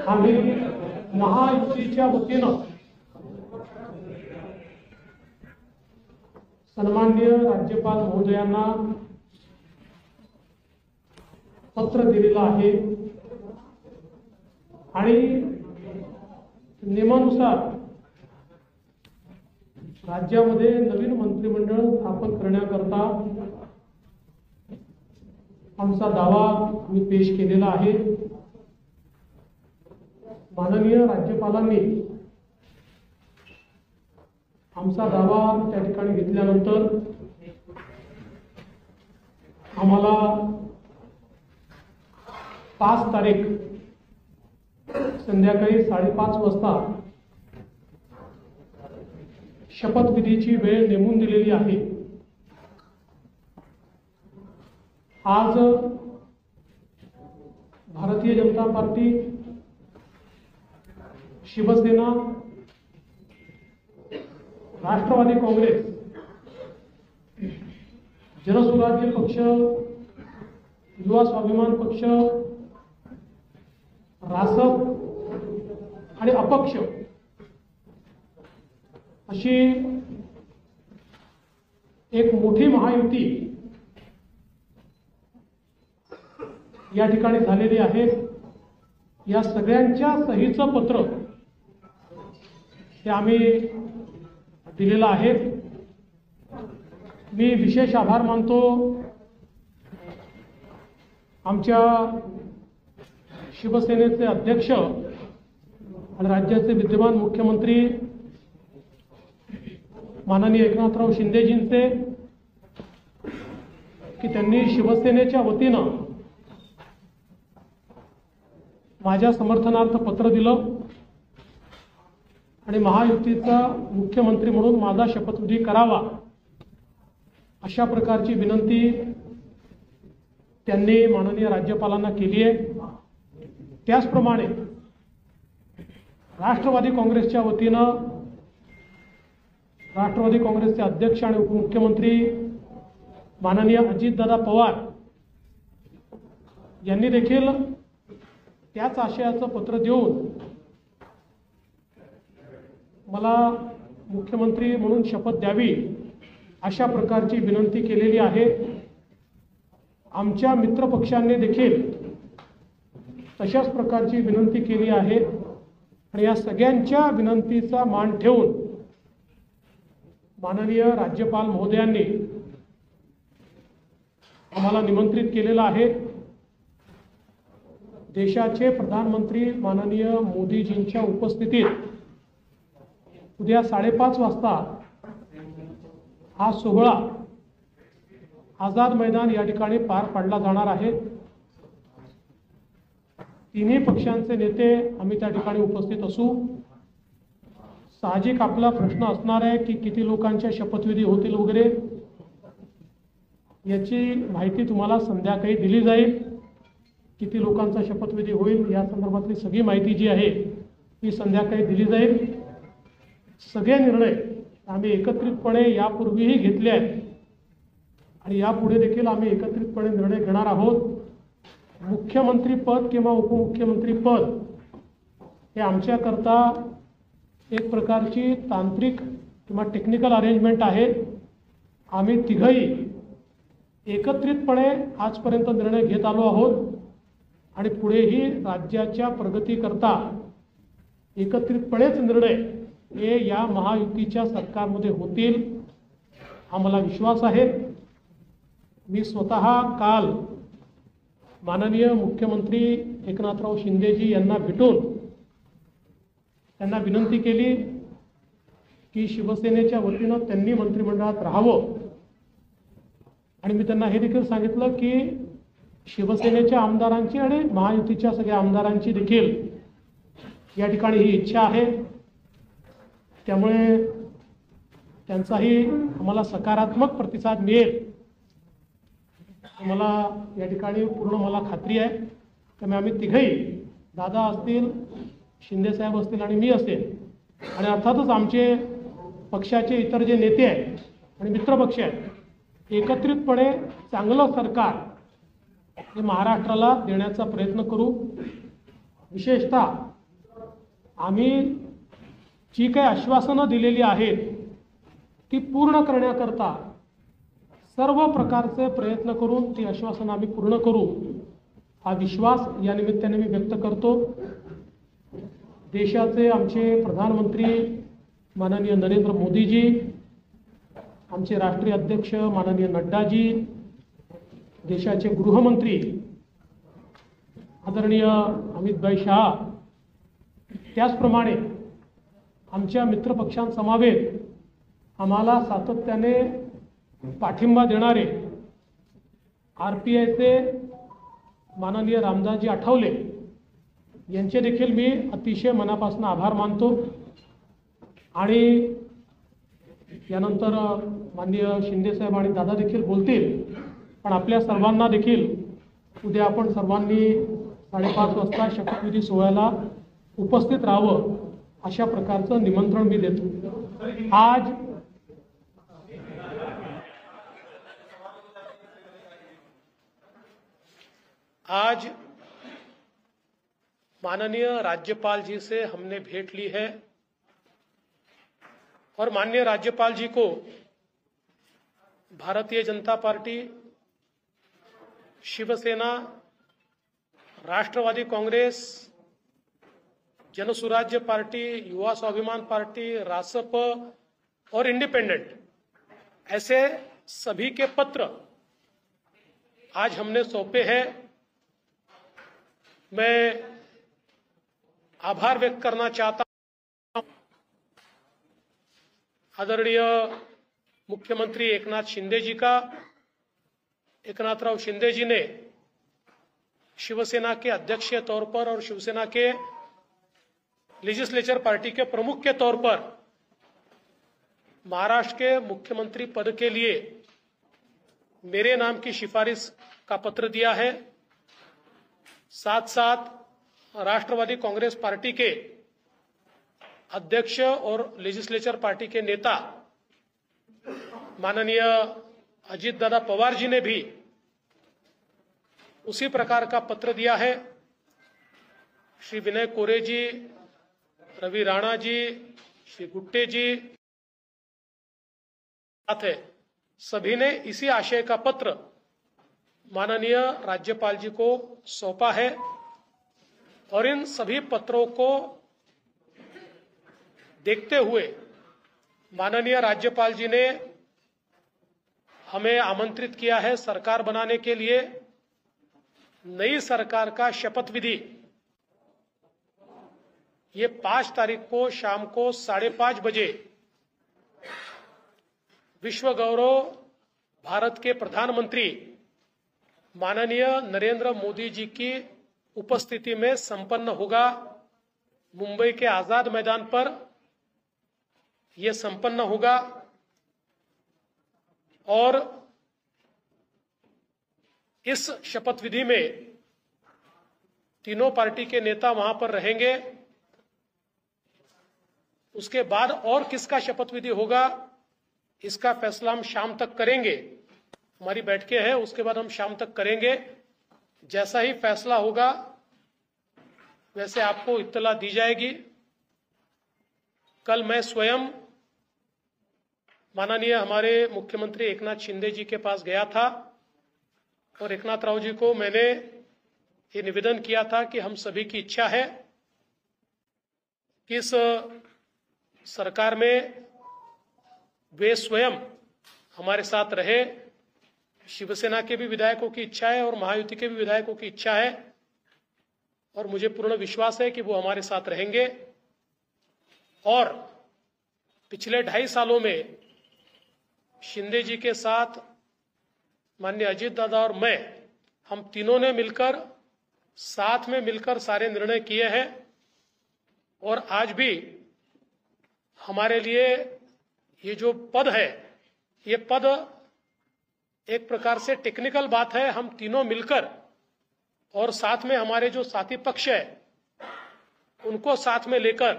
आम्ही महायुतीच्या वतीनं सन्माननीय राज्यपाल महोदयांना पत्र दिलेलं आहे आणि नियमानुसार राज्यामध्ये नवीन मंत्रिमंडळ स्थापन करण्याकरता आमचा दावा आम्ही पेश केलेला आहे। माननीय राज्यपालांनी आमचा दावा त्या ठिकाणी घेतल्यानंतर आम्हाला 5 तारीख संध्याकाळी 5:30 वाजता शपथविधीची वेळ नेमून दिलेली आहे। आज भारतीय जनता पार्टी, शिवसेना, राष्ट्रवादी काँग्रेस, जनसुराज्य पक्ष, युवा स्वाभिमान पक्ष, रासप आणि अपक्ष अशी एक मोठी महायुती या ठिकाणी झालेली आहे। या सगळ्यांच्या सहीचं पत्र हे आम्ही दिलेलं आहे। मी विशेष आभार मानतो आमच्या शिवसेनेचे अध्यक्ष आणि राज्याचे विद्यमान मुख्यमंत्री माननीय एकनाथराव शिंदेजींचे की त्यांनी शिवसेनेच्या वतीनं माझ्या समर्थनार्थ पत्र दिलं आणि महायुतीचा मुख्यमंत्री म्हणून माझा शपथविधी करावा अशा प्रकारची विनंती त्यांनी माननीय राज्यपालांना केली आहे। त्याचप्रमाणे राष्ट्रवादी काँग्रेसच्या वतीनं राष्ट्रवादी काँग्रेसचे अध्यक्ष आणि उपमुख्यमंत्री माननीय अजितदादा पवार यांनी देखील त्याच आशयाचं पत्र देऊन मला मुख्यमंत्री म्हणून शपथ द्यावी अशा प्रकारची विनंती केलेली आहे। आमच्या मित्रपक्षांनी देखील तशाच प्रकारची विनंती केली आहे आणि या सगळ्यांच्या विनंतीचा मान ठेवून माननीय राज्यपाल महोदयांनी आम्हाला निमंत्रित केलेलं आहे। देशाचे प्रधानमंत्री माननीय मोदीजींच्या उपस्थितीत उद्या 5:30 वाजता हा सोहळा आझाद मैदान या ठिकाणी पार पाडला जाणार आहे। तिन्ही पक्षांचे नेते आम्ही त्या ठिकाणी उपस्थित असू। साहजिक आपला प्रश्न असणार आहे की किती लोकांच्या शपथविधी होतील वगैरे, याची माहिती तुम्हाला संध्याकाळी दिली जाईल। किती लोकांचा शपथविधी होईल या संदर्भातली सगळी माहिती जी आहे ती संध्याकाळी दिली जाईल। सगळे निर्णय आम्ही एकत्रितपणे यापूर्वीही घेतले आहेत आणि यापुढे देखील आम्ही एकत्रितपणे निर्णय घेणार आहोत। मुख्यमंत्री पद किंवा उपमुख्यमंत्री पद हे आमच्याकरता एक प्रकारची तांत्रिक किंवा टेक्निकल अरेंजमेंट आहे। आम्ही तिघही एकत्रितपणे आजपर्यंत निर्णय घेत आलो आहोत आणि पुढेही राज्याच्या प्रगतीकरता एकत्रितपणेच निर्णय हे या महायुतीच्या सरकारमध्ये होतील आम्हाला विश्वास आहे। मी स्वतः काल माननीय मुख्यमंत्री एकनाथराव शिंदेजी यांना भेटून त्यांना विनंती केली की शिवसेनेच्या वतीनं त्यांनी मंत्रिमंडळात राहावं आणि मी त्यांना हे देखील सांगितलं की शिवसेनेच्या आमदारांची आणि महायुतीच्या सगळ्या आमदारांची देखील या ठिकाणी ही इच्छा आहे। त्यामुळे त्यांचाही आम्हाला सकारात्मक प्रतिसाद मिळेल मला या ठिकाणी पूर्ण मला खात्री आहे। त्यामुळे आम्ही तिघही, दादा असतील, शिंदेसाहेब असतील आणि मी असेल आणि अर्थातच आमचे पक्षाचे इतर जे नेते आहेत आणि मित्रपक्ष एकत्रितपणे चांगलं सरकार हे महाराष्ट्राला देण्याचा प्रयत्न करू। विशेषतः आम्ही जी काही आश्वासनं दिलेली आहेत ती पूर्ण करण्याकरता सर्व प्रकारचे प्रयत्न करून ती आश्वासनं आम्ही पूर्ण करू, हा विश्वास या निमित्ताने मी व्यक्त करतो। देशाचे आमचे प्रधानमंत्री माननीय नरेंद्र मोदीजी, आमचे राष्ट्रीय अध्यक्ष माननीय नड्डाजी, देशाचे गृहमंत्री आदरणीय अमितभाई शाह, त्याचप्रमाणे आमच्या मित्रपक्षांसमवेत आम्हाला सातत्याने पाठिंबा देणारे RPIचे माननीय रामदासजी आठवले यांचे देखील मी अतिशय मनापासून आभार मानतो। आणि यानंतर माननीय शिंदेसाहेब आणि दादा देखील बोलतील, पण आपल्या सर्वांना देखील उद्या आपण सर्वांनी 5:30 वाजता शपथविधी सोहळ्याला उपस्थित राहावं अशा प्रकारचं निमंत्रण मी देतो। आज माननीय राज्यपाल जी से हमने भेंट ली है और माननीय राज्यपाल जी को भारतीय जनता पार्टी, शिवसेना, राष्ट्रवादी कांग्रेस, जनसुराज्य पार्टी, युवा स्वाभिमान पार्टी, रासप और इंडिपेंडेंट, ऐसे सभी के पत्र आज हमने सौंपे हैं। मैं आभार व्यक्त करना चाहता हूं आदरणीय मुख्यमंत्री एकनाथ शिंदे जी का। एकनाथराव शिंदे जी ने शिवसेना के अध्यक्ष के तौर पर और शिवसेना के लेजिस्लेचर पार्टी के प्रमुख के तौर पर महाराष्ट्र के मुख्यमंत्री पद के लिए मेरे नाम की सिफारिश का पत्र दिया है। साथ साथ राष्ट्रवादी कांग्रेस पार्टी के अध्यक्ष और लेजिस्लेचर पार्टी के नेता माननीय अजीत दादा पवार जी ने भी उसी प्रकार का पत्र दिया है। श्री विनय कोरे जी, रवि राणा जी, श्री गुट्टे जी साथ है, सभी ने इसी आशय का पत्र माननीय राज्यपाल जी को सौंपा है और इन सभी पत्रों को देखते हुए माननीय राज्यपाल जी ने हमें आमंत्रित किया है सरकार बनाने के लिए। नई सरकार का शपथ विधि ये 5 तारीख को शाम को 5:30 बजे विश्व गौरव भारत के प्रधानमंत्री माननीय नरेंद्र मोदी जी की उपस्थिति में संपन्न होगा। मुंबई के आजाद मैदान पर यह संपन्न होगा और इस शपथ विधि में तीनों पार्टी के नेता वहां पर रहेंगे। उसके बाद और किसका शपथ विधि होगा इसका फैसला हम शाम तक करेंगे। हमारी बैठकें हैं, उसके बाद हम शाम तक करेंगे। जैसा ही फैसला होगा वैसे आपको इत्तला दी जाएगी। कल मैं स्वयं माननीय हमारे मुख्यमंत्री एकनाथ शिंदे जी के पास गया था और एकनाथ राव जी को मैंने ये निवेदन किया था कि हम सभी की इच्छा है कि इस सरकार में वे स्वयं हमारे साथ रहे। शिवसेना के भी विधायकों की इच्छा है और महायुति के भी विधायकों की इच्छा है और मुझे पूर्ण विश्वास है कि वो हमारे साथ रहेंगे। और पिछले 2.5 सालों में शिंदे जी के साथ माननीय अजीत दादा और मैं, हम तीनों ने मिलकर साथ में मिलकर सारे निर्णय किए हैं और आज भी हमारे लिए ये जो पद है, ये पद एक प्रकार से टेक्निकल बात है। हम तीनों मिलकर और साथ में हमारे जो साथी पक्ष है उनको साथ में लेकर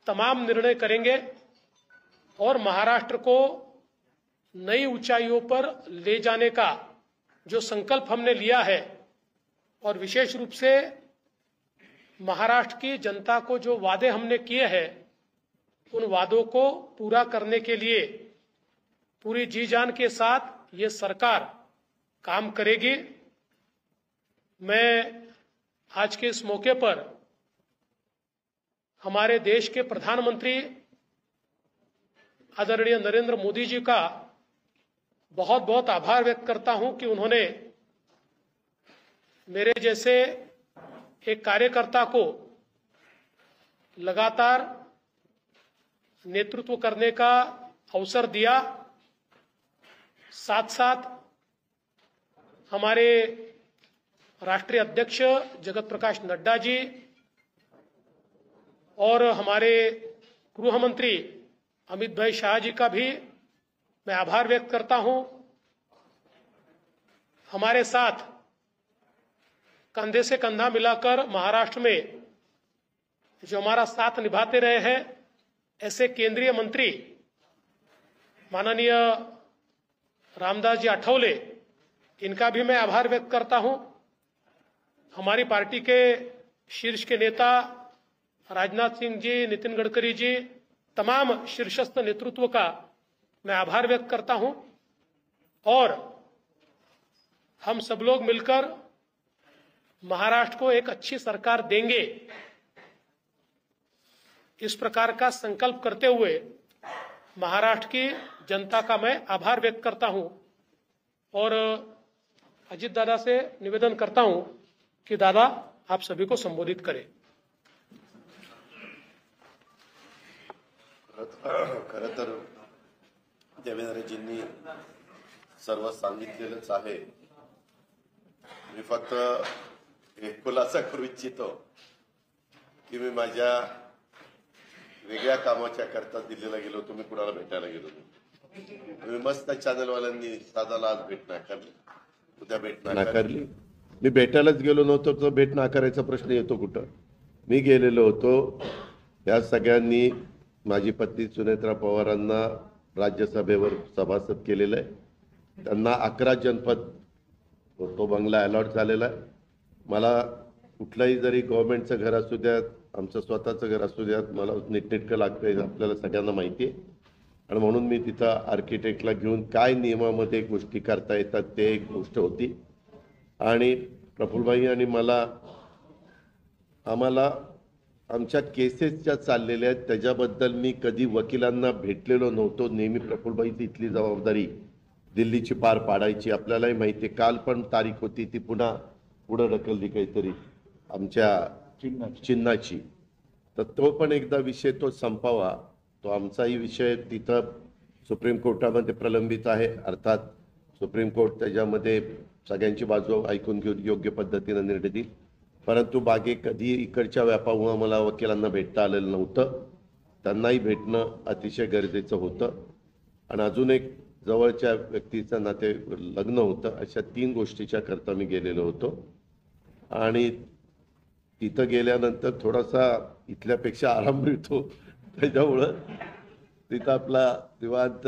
तमाम निर्णय करेंगे और महाराष्ट्र को नई ऊंचाइयों पर ले जाने का जो संकल्प हमने लिया है और विशेष रूप से महाराष्ट्र की जनता को जो वादे हमने किए हैं उन वादों को पूरा करने के लिए पूरी जी जान के साथ ये सरकार काम करेगी। मैं आज के इस मौके पर हमारे देश के प्रधानमंत्री आदरणीय नरेंद्र मोदी जी का बहुत बहुत आभार व्यक्त करता हूं कि उन्होंने मेरे जैसे एक कार्यकर्ता को लगातार नेतृत्व करने का अवसर दिया। साथ साथ हमारे राष्ट्रीय अध्यक्ष जगत प्रकाश नड्डा जी और हमारे गृह मंत्री अमित भाई शाह जी का भी मैं आभार व्यक्त करता हूं। हमारे साथ कंधे से कंधा मिलाकर महाराष्ट्र में जो हमारा साथ निभाते रहे हैं ऐसे केंद्रीय मंत्री माननीय रामदास जी आठवले, इनका भी मैं आभार व्यक्त करता हूं। हमारी पार्टी के शीर्ष के नेता राजनाथ सिंह जी, नितिन गडकरी जी, तमाम शीर्षस्थ नेतृत्व का मैं आभार व्यक्त करता हूं और हम सब लोग मिलकर महाराष्ट्र को एक अच्छी सरकार देंगे, इस प्रकार का संकल्प करते हुए महाराष्ट्र की जनता का मैं आभार व्यक्त करता हूं और अजित दादा से निवेदन करता हूं कि दादा आप सभी को संबोधित करें। खरं तर देवेंद्रजींनी सर्व सांगितलेलंच आहे। मी फक्त एक खुलासा करू इच्छितो की मी माझ्या वेगळ्या कामाच्या करता दिल्लीला गेलो होतो। मी कुणाला भेटायला गेलो होतो। मी मस्त चॅनलवाल्यांनी साधाला आज भेट नाकारली, उद्या भेट नाकारली। मी भेटायलाच गेलो नव्हतो तर भेट नाकारायचा प्रश्न येतो कुठं? मी गेलेलो होतो। या सगळ्यांनी माझी पत्नी सुनेत्रा पवारांना राज्यसभेवर सभासद केलेलं आहे। त्यांना 11 जनपद तो बंगला अलॉट झालेला आहे। मला कुठलाही जरी गव्हर्नमेंटचं घर असू द्या, आमचं स्वतःचं घर असू द्या, मला नीटनेटकं लागतंय, आपल्याला सगळ्यांना माहिती आहे। आणि म्हणून मी तिथं आर्किटेक्टला घेऊन काय नियमामध्ये गोष्टी करता येतात ते एक गोष्ट होती। आणि प्रफुल्लभाई आणि आम्हाला आमच्या केसेस ज्या चाललेल्या आहेत त्याच्याबद्दल मी कधी वकिलांना भेटलेलो नव्हतो। नेहमी प्रफुल्लभाईची इथली जबाबदारी दिल्लीची पार पाडायची। आपल्यालाही माहिती आहे, काल पण तारीख होती ती पुन्हा पुढे ढकलली काहीतरी आमच्या चिन्हाची, तर तो पण एकदा विषय तो संपावा। तो आमचाही विषय तिथं सुप्रीम कोर्टामध्ये प्रलंबित आहे। अर्थात सुप्रीम कोर्ट त्याच्यामध्ये सगळ्यांची बाजू ऐकून घेऊन योग्य पद्धतीने निर्णय देईल। परंतु बागे कधी इकडच्या व्यापामुळे मला वकिलांना भेटता आलेलं नव्हतं, त्यांनाही भेटणं अतिशय गरजेचं होतं। आणि अजून एक जवळच्या व्यक्तीचं नाते लग्न होतं। अशा 3 गोष्टीच्या करता मी गेलेलो होतो। आणि तिथं गेल्यानंतर थोडासा इथल्यापेक्षा आराम मिळतो, त्याच्यामुळं तिथं आपला निवांत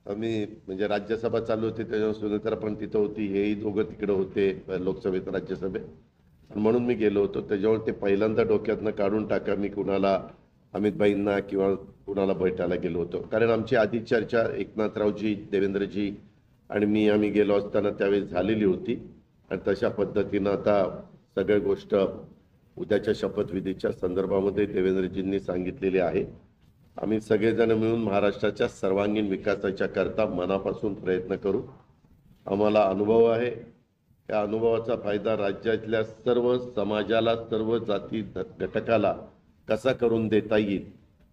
आम्ही म्हणजे राज्यसभा चालू होती त्याच्यावर सुनेत्रा पण तिथं होती, हेही दोघं तिकडे होते लोकसभेत राज्यसभेत, म्हणून मी गेलो होतो। त्याच्यामुळे ते पहिल्यांदा डोक्यातनं काढून टाका मी कुणाला अमितभाईंना किंवा कुणाला भेटायला गेलो होतो। कारण आमची आधी चर्चा एकनाथरावजी, देवेंद्रजी आणि आम्ही गेलो असताना त्यावेळी झालेली होती। आणि तशा पद्धतीनं आता सगळ्या गोष्ट उद्याच्या शपथविधीच्या संदर्भामध्ये देवेंद्रजींनी सांगितलेली आहे। आम्ही सगळेजण मिळून महाराष्ट्राच्या सर्वांगीण विकासाच्या करता मनापासून प्रयत्न करू। आम्हाला अनुभव आहे, त्या अनुभवाचा फायदा राज्यातल्या सर्व समाजाला, सर्व जाती घटकाला कसा करून देता येईल।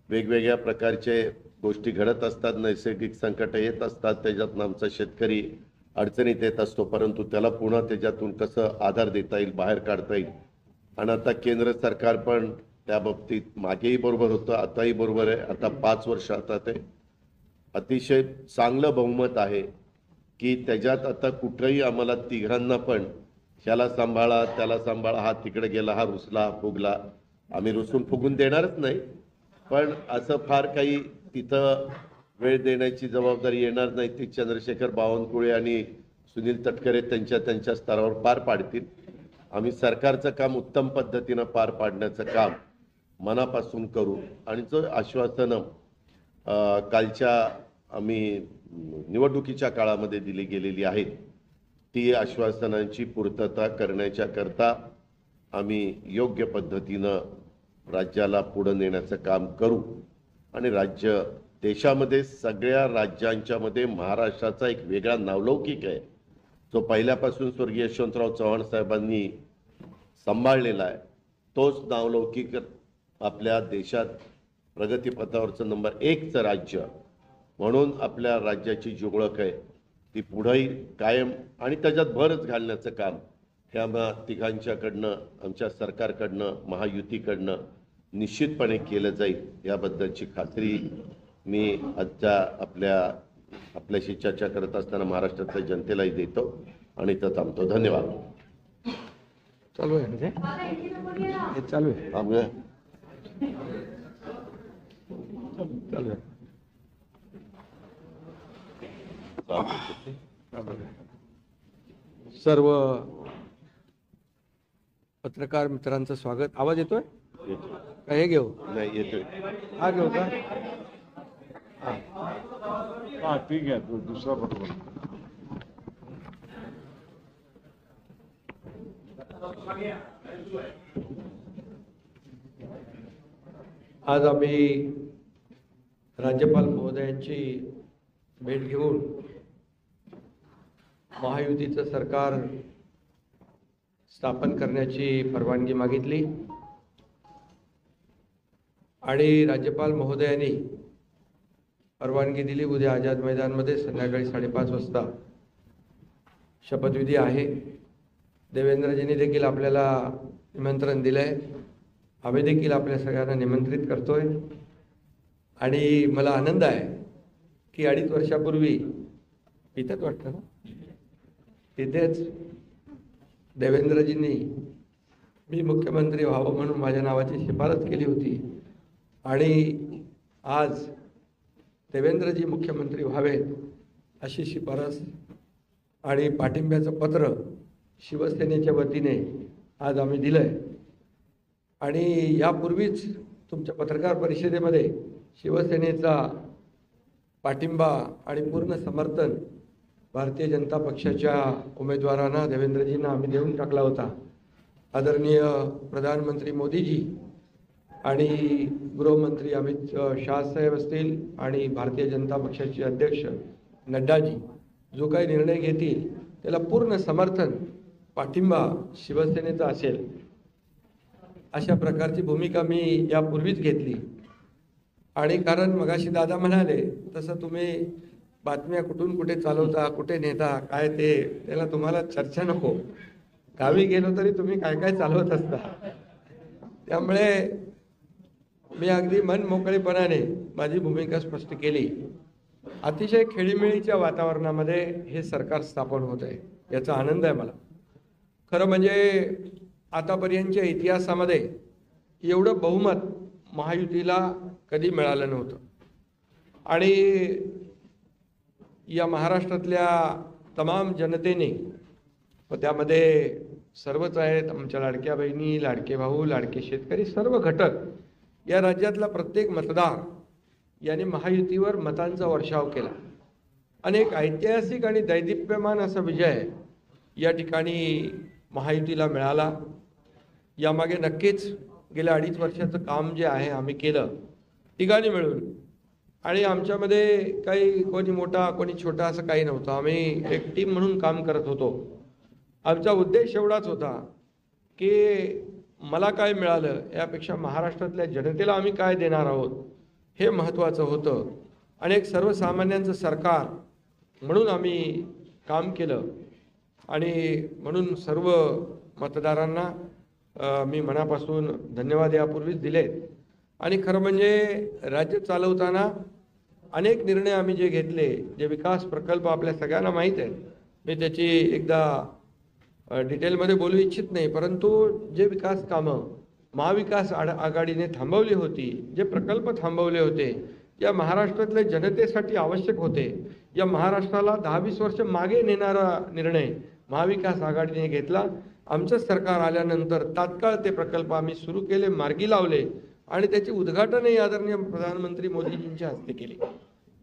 वेगवेगळ्या प्रकारचे गोष्टी घडत असतात, नैसर्गिक संकट येत असतात, त्याच्यातून आमचा शेतकरी अडचणीत येत असतो, परंतु त्याला पुन्हा त्याच्यातून कसं आधार देता येईल, बाहेर काढता येईल। आणि आता केंद्र सरकार पण त्या बाबतीत मागेही बरोबर होतं, आताही बरोबर आहे। आता 5 वर्ष आता ते अतिशय चांगलं बहुमत आहे की त्याच्यात आता कुठेही आम्हाला तिघांना पण ह्याला सांभाळा, त्याला सांभाळा, हा तिकडे गेला, हा रुसला, हा फुगला, आम्ही रुसून फुगून देणारच नाही। पण असं फार काही तिथं वेळ देण्याची जबाबदारी येणार नाही ती चंद्रशेखर बावनकुळे आणि सुनील तटकरे त्यांच्या स्तरावर पार पाडतील. आम्ही सरकारचं काम उत्तम पद्धतीनं पार पाडण्याचं काम मनापासून करू आणि जो आश्वासनं कालच्या आम्ही निवडणुकीच्या काळामध्ये दिली गेलेली आहेत ती आश्वासनांची पूर्तता करण्याच्या करता आम्ही योग्य पद्धतीनं राज्याला पुढे नेण्याचं काम करू आणि राज्य देशामध्ये सगळ्या राज्यांच्यामध्ये महाराष्ट्राचा एक वेगळा नावलौकिक आहे जो पहिल्यापासून स्वर्गीय यशवंतराव चव्हाण साहेबांनी सांभाळलेला आहे. तोच नावलौकिक आपल्या देशात प्रगतीपथावरचं नंबर 1चं राज्य म्हणून आपल्या राज्याची जी ओळख आहे ती पुढेही कायम आणि त्याच्यात भरच घालण्याचं काम हे आम्हा तिघांच्याकडनं आमच्या सरकारकडनं महायुतीकडनं निश्चितपणे केलं जाईल याबद्दलची खात्री मी आजच्या आपल्याशी चर्चा करत असताना महाराष्ट्रातल्या जनतेलाही देतो आणि इथं थांबतो. धन्यवाद. चालू आहे म्हणजे हे चालू आहे थांबूया. चालू आहे. सर्व पत्रकार मित्रांचं स्वागत. आवाज येतोय का? हे घेऊ नाही येतोय. हा घेऊ का? हा ठीक आहे. दुसरा बरोबर. आज आम्ही राज्यपाल महोदयांची भेट घेऊन महायुतीचं सरकार स्थापन करण्याची परवानगी मागितली आणि राज्यपाल महोदयांनी परवानगी दिली. उद्या आझाद मैदानमध्ये संध्याकाळी 5:30 वाजता शपथविधी आहे. देवेंद्रजींनी देखील आपल्याला निमंत्रण दिलंय. आम्ही देखील आपल्या सगळ्यांना निमंत्रित करतोय आणि मला आनंद आहे की 2.5 वर्षापूर्वी इथंच वाटतं ना तिथेच देवेंद्रजींनी मी मुख्यमंत्री व्हावं म्हणून माझ्या नावाची शिफारस केली होती आणि आज देवेंद्रजी मुख्यमंत्री व्हावेत अशी शिफारस आणि पाठिंब्याचं पत्र शिवसेनेच्या वतीने आज आम्ही दिलंय. आणि यापूर्वीच तुमच्या पत्रकार परिषदेमध्ये शिवसेनेचा पाठिंबा आणि पूर्ण समर्थन भारतीय जनता पक्षाच्या उमेदवारांना देवेंद्रजींना आम्ही देऊन टाकला होता. आदरणीय प्रधानमंत्री मोदीजी आणि गृहमंत्री अमित शाह साहेब असतील आणि भारतीय जनता पक्षाचे अध्यक्ष नड्डाजी जो काही निर्णय घेतील त्याला पूर्ण समर्थन पाठिंबा शिवसेनेचा असेल अशा प्रकारची भूमिका मी यापूर्वीच घेतली. आणि कारण मगाशी दादा म्हणाले तसं तुम्ही बातम्या कुठून कुठे चालवता, कुठे नेता, काय ते त्याला तुम्हाला चर्चा नको. गावी गेलो तरी तुम्ही काय काय चालवत असता. त्यामुळे मी अगदी मन मोकळेपणाने माझी भूमिका स्पष्ट केली. अतिशय खेळीमेळीच्या वातावरणामध्ये हे सरकार स्थापन होत आहे याचा आनंद आहे मला. खरं म्हणजे आतापर्यंतच्या इतिहासामध्ये एवढं बहुमत महायुतीला कधी मिळालं नव्हतं आणि या महाराष्ट्रातल्या तमाम जनतेने व त्यामध्ये सर्वच आहेत आमच्या लाडक्या बहिणी, लाडके भाऊ, लाडके शेतकरी, सर्व घटक, या राज्यातला प्रत्येक मतदार याने महायुतीवर मतांचा वर्षाव केला आणि एक ऐतिहासिक आणि दैदिप्यमान असा विजय या ठिकाणी महायुतीला मिळाला. यामागे नक्कीच गेल्या 2.5 वर्षाचं काम जे आहे आम्ही केलं तिघांनी मिळून. आणि आमच्यामध्ये काही कोणी मोठा कोणी छोटा असं काही नव्हतं. आम्ही एक टीम म्हणून काम करत होतो. आमचा उद्देश एवढाच होता की मला काय मिळालं यापेक्षा महाराष्ट्रातल्या जनतेला आम्ही काय देणार आहोत हे महत्त्वाचं होतं. आणि एक सर्वसामान्यांचं सरकार म्हणून आम्ही काम केलं आणि म्हणून सर्व मतदारांना मी मनापासून धन्यवाद यापूर्वीच दिलेत. आणि खरं म्हणजे राज्य चालवताना अनेक निर्णय आम्ही जे घेतले, जे विकास प्रकल्प आपल्या सगळ्यांना माहीत आहेत, मी त्याची एकदा डिटेलमध्ये बोलू इच्छित नाही, परंतु जे विकास कामं महाविकास आघाडीने थांबवली होती, जे प्रकल्प थांबवले होते या महाराष्ट्रातल्या जनतेसाठी आवश्यक होते, या महाराष्ट्राला 10-20 वर्ष मागे नेणारा निर्णय महाविकास आघाडीने घेतला. आमचं सरकार आल्यानंतर तात्काळ ते प्रकल्प आम्ही सुरू केले, मार्गी लावले आणि त्याचे उद्घाटनही आदरणीय प्रधानमंत्री मोदीजींच्या हस्ते केले.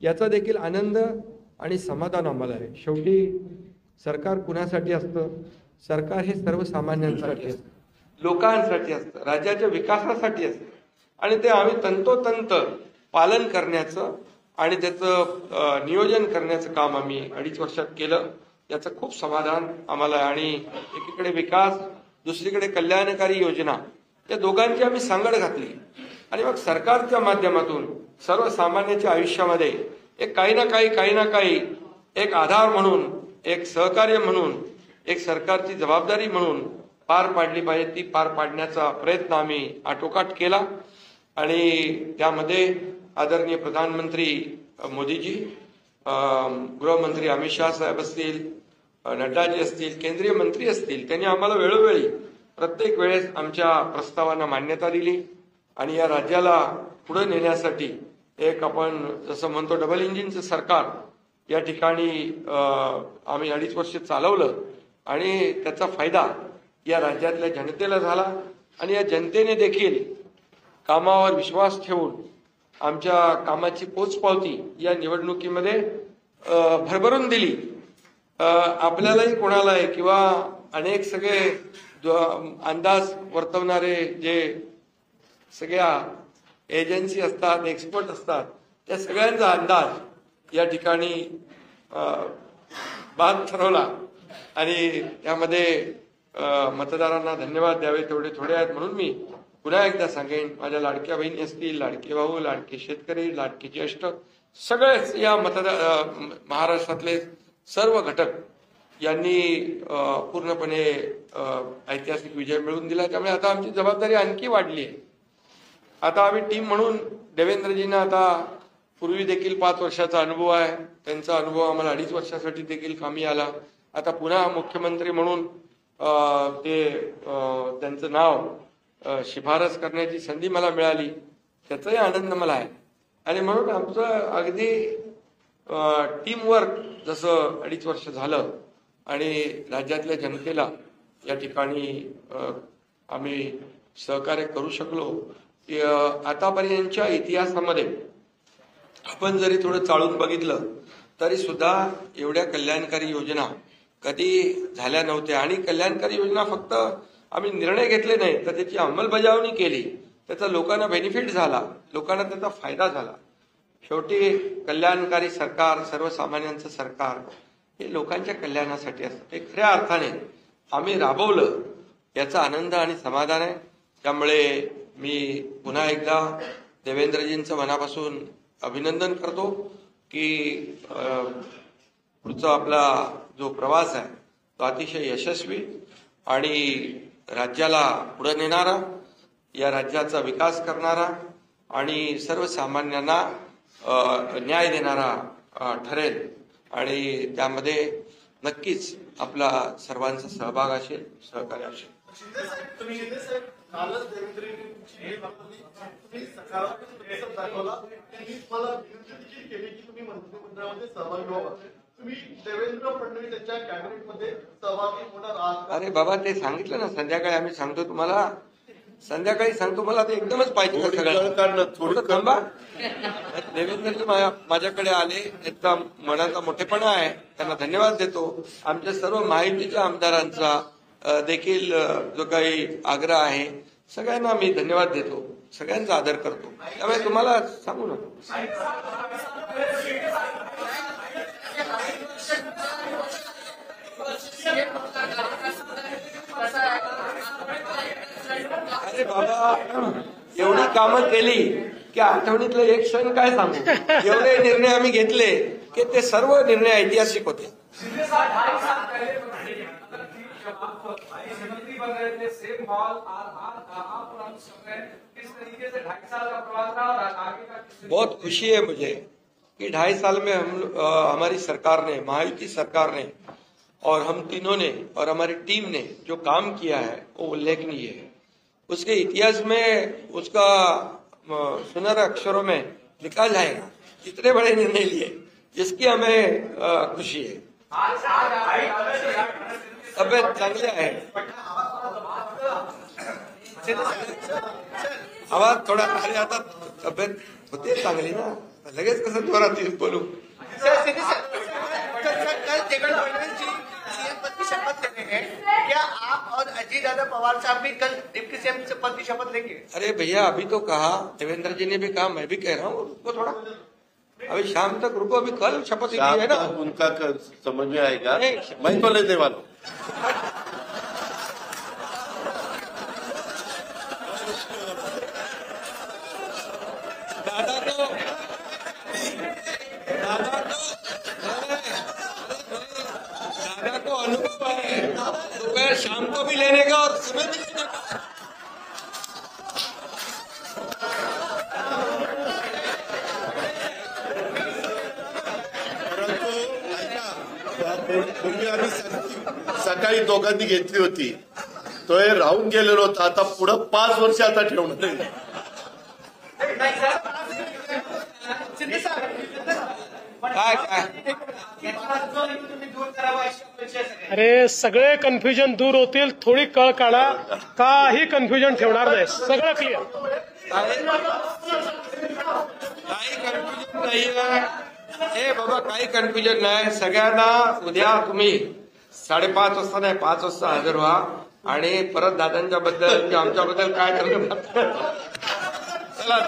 याचा देखील आनंद आणि समाधान आम्हाला आहे. शेवटी सरकार कुणासाठी असतं? सरकार हे सर्वसामान्यांसाठी असतं, लोकांसाठी असतं, राज्याच्या विकासासाठी असतं आणि ते आम्ही तंतोतंत पालन करण्याचं आणि त्याचं नियोजन करण्याचं काम आम्ही 2.5 वर्षात केलं. याचं खूप समाधान आम्हाला आहे. आणि एकीकडे विकास, दुसरीकडे कल्याणकारी योजना, या दोघांची आम्ही सांगड घातली आणि मग सरकारच्या माध्यमातून सर्वसामान्याच्या आयुष्यामध्ये एक काही ना काही एक आधार म्हणून, एक सहकार्य म्हणून, एक सरकारची जबाबदारी म्हणून पार पाडली पाहिजे, ती पार पाडण्याचा प्रयत्न आम्ही आटोकाट केला. आणि त्यामध्ये आदरणीय प्रधानमंत्री मोदीजी, गृहमंत्री अमित शाह साहेब असतील, नड्डाजी असतील, केंद्रीय मंत्री असतील, त्यांनी आम्हाला वेळोवेळी प्रत्येक वेळेस आमच्या प्रस्तावांना मान्यता दिली आणि या राज्याला पुढे नेण्यासाठी एक आपण जसं म्हणतो डबल इंजिनचं सरकार या ठिकाणी आम्ही 2.5 वर्ष चालवलं आणि त्याचा फायदा या राज्यातल्या जनतेला झाला आणि या जनतेने देखील कामावर विश्वास ठेवून आमच्या कामाची पोचपावती या निवडणुकीमध्ये भरभरून दिली. आपल्यालाही कोणालाही किंवा अनेक सगळे अंदाज वर्तवणारे जे सगळ्या एजन्सी असतात, एक्सपर्ट असतात, त्या सगळ्यांचा अंदाज या ठिकाणी बाद ठरवला आणि त्यामध्ये मतदारांना धन्यवाद द्यावे तेवढे थोडे आहेत. म्हणून मी पुन्हा एकदा सांगेन, माझ्या लाडक्या बहिणी असतील, लाडके भाऊ, लाडके शेतकरी, लाडके ज्येष्ठ, सगळेच या महाराष्ट्रातले सर्व घटक यांनी पूर्णपणे ऐतिहासिक विजय मिळवून दिला. त्यामुळे आता आमची जबाबदारी आणखी वाढली आहे. आता आम्ही टीम म्हणून देवेंद्रजींना आता पूर्वी देखील 5 वर्षाचा अनुभव आहे, त्यांचा अनुभव आम्हाला 2.5 वर्षासाठी देखील कामी आला. आता पुन्हा मुख्यमंत्री म्हणून त्यांचं नाव शिफारस करण्याची संधी मला मिळाली, त्याचाही आनंद मला आहे. आणि म्हणून आमचं अगदी टीम वर्क जसं 2.5 वर्ष झालं आणि राज्यातल्या जनतेला या ठिकाणी आम्ही सहकार्य करू शकलो. आतापर्यंतच्या इतिहासामध्ये आपण जरी थोडं चाळून बघितलं तरी सुद्धा एवढ्या कल्याणकारी योजना कधी झाल्या नव्हत्या. आणि कल्याणकारी योजना फक्त आम्ही निर्णय घेतले नाही तर त्याची अंमलबजावणी केली, त्याचा लोकांना बेनिफिट झाला, लोकांना त्याचा फायदा झाला. शेवटी कल्याणकारी सरकार, सर्वसामान्यांचं सरकार हे लोकांच्या कल्याणासाठी असतं. ते खऱ्या अर्थाने आम्ही राबवलं, याचा आनंद आणि समाधान आहे. त्यामुळे मी पुन्हा एकदा देवेंद्रजींचं मनापासून अभिनंदन करतो की पुढचा आपला जो प्रवास आहे तो अतिशय यशस्वी आणि राज्याला पुढे नेणारा, या राज्याचा विकास करणारा आणि सर्वसामान्यांना न्याय देणारा ठरेल. आणि त्यामध्ये नक्कीच आपला सर्वांचा सहभाग असेल, सहकार्य असेल. अरे बाबा, ते सांगितलं ना संध्याकाळी, आम्ही सांगतो तुम्हाला, संध्याकाळी सांगतो. मला ते एकदमच पाहिजे सगळं. थांबा, देवेंद्रजी माझ्याकडे आले, त्यांचा मनाचा मोठेपणा आहे, त्यांना धन्यवाद देतो. आमच्या सर्व महायुतीच्या आमदारांचा देखील जो काही आग्रह आहे, सगळ्यांना मी धन्यवाद देतो, सगळ्यांचा आदर करतो. त्यामुळे तुम्हाला सांगू ना, अरे बाबा, एवढी कामं केली की आठवणीतलं एक क्षण काय सांगू. एवढे निर्णय आम्ही घेतले की ते सर्व निर्णय ऐतिहासिक होते. बहुत खुशी है मुझे कि 2.5 साल में हमारी सरकार ने, महायुति सरकार ने और हम तीनों ने और हमारी टीम ने जो काम किया है वो उल्लेखनीय है. उसके इतिहास में उसका सुनहरे अक्षरों में निकाल जाएगा। इतने बड़े निर्णय लिए जिसकी हमें खुशी है। तब्येत चांगली आहे, आवाज थोडा अरे आता तब्येत होते चांगली ना, लगेच कसं जोरात बोलू। कल देवेंद्र फडणवीस जी सीएम पद की शपथ ले रहे हैं, क्या आप और अजीत यादव पवार साहब भी कल डिप्टी सीएम पद की शपथ लेंगे? अरे भैया अभी तो कहा, देवेंद्र जी ने भी कहा, मैं भी कह रहा हूँ रुको थोड़ा, अभी शाम तक रुको, अभी कल शपथ ली है ना। उनका समझ में आएगा, नहीं, मैं तो लेने वाला हूं। दादा को अनुभव है दोपहर शाम को भी लेने का और सुबह भी लेने का। पूर्वी आम्ही सकाळी दोघांनी घेतली होती, तो हे राहून गेलेलो होता, आता पुढं 5 वर्ष आता ठेवणार आहे। अरे सगळे कन्फ्युजन दूर होतील, थोडी कळ काढा, काही कन्फ्युजन ठेवणार नाही, सगळं क्लिअर। काही कन्फ्युजन नाहीये, हे बाबा काही कन्फ्युजन नाही। सगळ्यांना उद्या तुम्ही 5:30 वाजता नाही 5 वाजता हजर व्हा आणि परत दादांच्या बद्दल किंवा आमच्याबद्दल काय ठरलं चला।